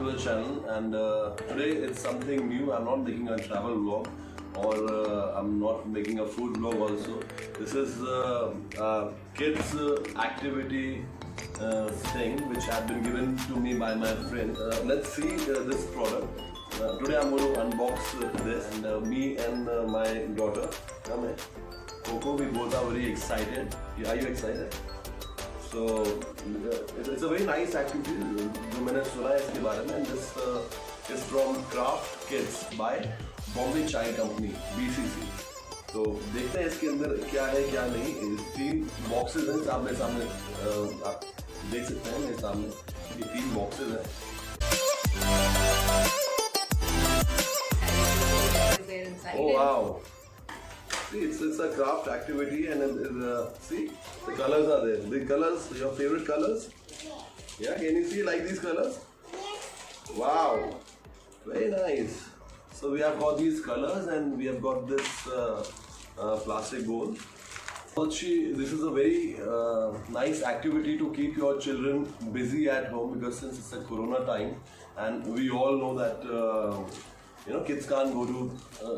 to the channel, and today it's something new. I'm not making a travel vlog, or I'm not making a food vlog also. This is kids activity thing which had been given to me by my friend. Let's see this product. Today I'm going to unbox this, and me and my daughter, come here, Coco, we both are very excited. Are you excited? So it's a very nice activity जो मैंने सुना है इसके बारे में, and this is from Craft Kids by Bombay Chai Company BCC. तो देखते हैं इसके अंदर क्या है क्या नहीं. 3 बॉक्सेस हैं सामने सामने, आप देख सकते हैं मेरे सामने ये 3 बॉक्सेस हैं. Oh wow! See, it's a craft activity, and see, the colors are there. The colors, your favorite colors? Yeah, can you see like these colors? Wow, very nice. So we have got these colors, and we have got this plastic bowl. This is a very nice activity to keep your children busy at home, because since it's a Corona time, and we all know that kids can't go to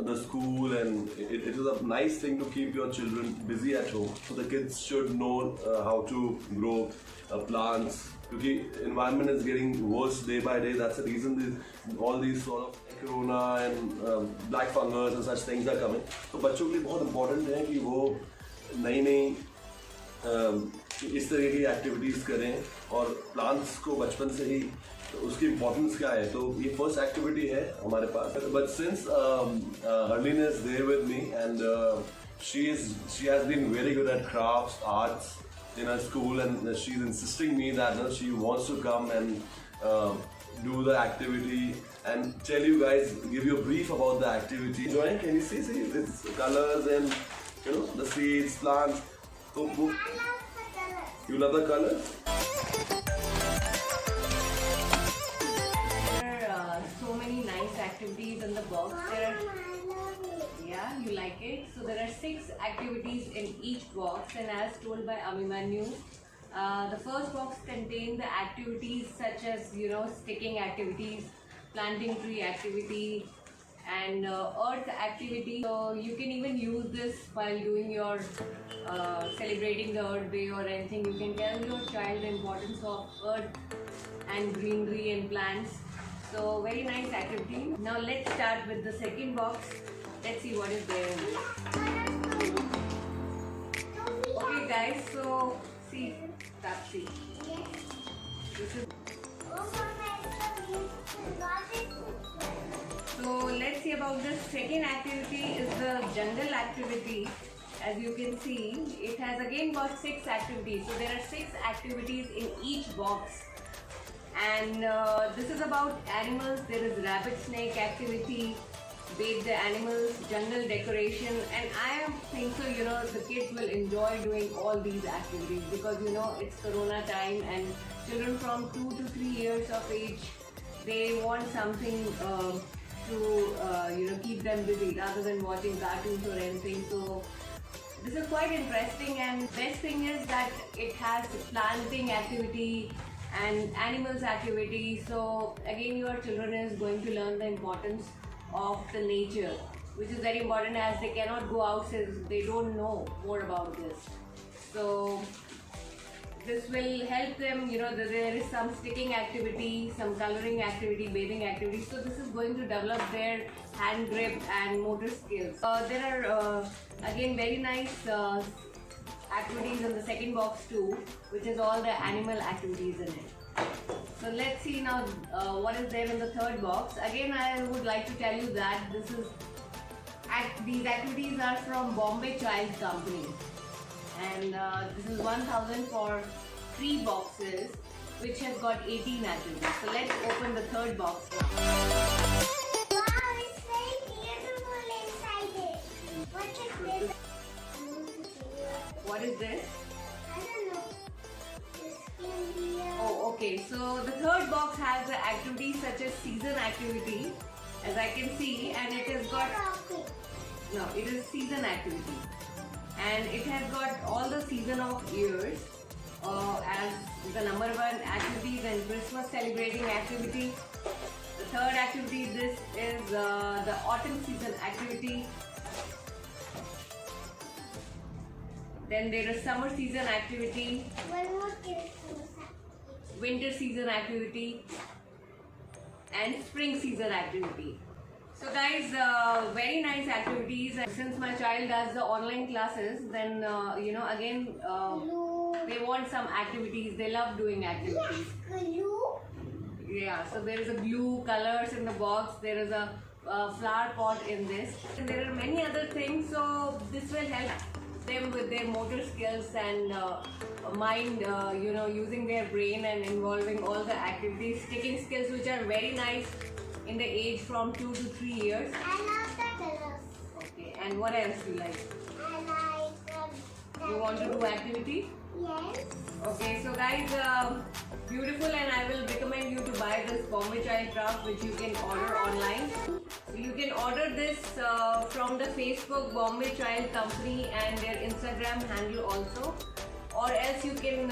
the school, and it is a nice thing to keep your children busy at home. So the kids should know how to grow plants, because environment is getting worse day by day. That's the reason all these sort of corona and black fungus and such things are coming. So बच्चों के लिए बहुत important है कि वो नई इस तरह की एक्टिविटीज़ करें, और प्लांट्स को बचपन से ही उसकी इम्पोर्टेंस क्या है. तो ये फर्स्ट एक्टिविटी है हमारे पास. But since Harleen is there with me, and she has been very good at crafts arts in her school, and she's insisting me that she wants to come and do the activity and tell you guys, give you a brief about the activity. Join, can you see it's colors and the seeds, plants. So you love the colors? There are so many nice activities in the box. Yeah, you like it? So there are 6 activities in each box, and as told by Abhimanyu, the first box contains the activities such as sticking activities, planting tree activity, and earth activity. So you can even use this while doing your celebrating the Earth Day or anything. You can tell your child the importance of earth and greenery and plants. So very nice activity. Now let's start with the second box. Let's see what is there in it. Okay guys, so see, Tapsi. This is. So let's see about the second activity is the jungle activity. As you can see, it has again got 6 activities. So there are 6 activities in each box. And this is about animals. There is rabbit snake activity, bathe the animals, jungle decoration, and I think so the kids will enjoy doing all these activities, because it's Corona time, and children from 2 to 3 years of age, they want something to keep them busy rather than watching cartoons or anything. So this is quite interesting, and best thing is that it has planting activity and animals activity. So again, your children is going to learn the importance of the nature, which is very important, as they cannot go out since they don't know more about this. So this will help them. There is some sticking activity, some coloring activity, bathing activity. So this is going to develop their hand grip and motor skills. There are again very nice activities in the second box too, which is all the animal activities in it. So let's see now what is there in the third box. Again, I would like to tell you that these activities are from Bombay Chai Company, and this is 1,000 for 3 boxes, which has got 18 activities. So let's open the third box. Wow, it's very beautiful inside it. What is this? What is this? I don't know. This can be Oh, okay. So the third box has the activities such as season activity, as I can see, and it has got it is season activity, and it has got all the season of years as the number 1 activities, and Christmas celebrating activity, third activity, this is the autumn season activity. Then there is summer season activity, One more Christmas activity. winter season activity, and spring season activity. So guys, very nice activities. And since my child does the online classes, then again Glue. they want some activities. They love doing activities. Glue. Yeah, so there is a glue, colors in the box, there is a flower pot in this, and there are many other things. So this will help them with their motor skills and mind, using their brain and involving all the activities, sticking skills, which are very nice in the age from 2 to 3 years. I love the colors. Okay, and what else do you like? I like You want to do activity? Yes. Okay, so guys, beautiful, and I will recommend you to buy this Bombay Child Craft, which you can order online. So you can order this from the Facebook Bombay Child Company and their Instagram handle also, or else you can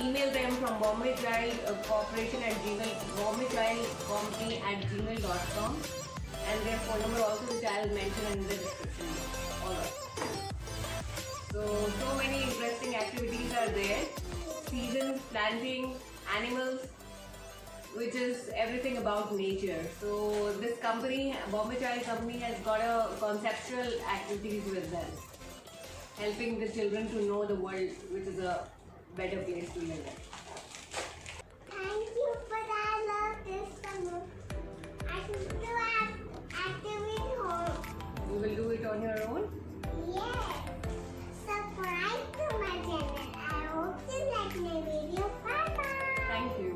email them from Bombay Child Corporation at Gmail, Bombay Child Company at gmail.com, and their phone number also, which I will mention in the description. Alright. So many interesting activities are there. Seasons, planting, animals, which is everything about nature. So this company, Bombay Child Company, has got a conceptual activities with them, helping the children to know the world, which is a better place to live in. Thank you, but I love this summer. I can do activity home. You will do it on your own. Yes. Subscribe to my channel. I hope you like my video. Bye bye. Thank you.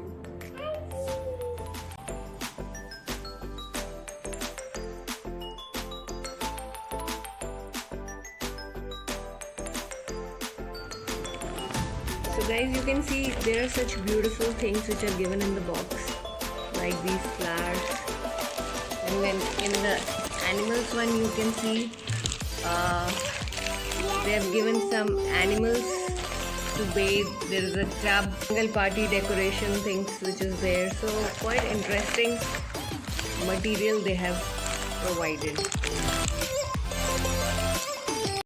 Thank you. So guys, you can see there are such beautiful things which are given in the box, like these flowers. And then in the animals one, you can see they have given some animals to bathe. There is a tub, single party decoration things which is there. So quite interesting material they have provided.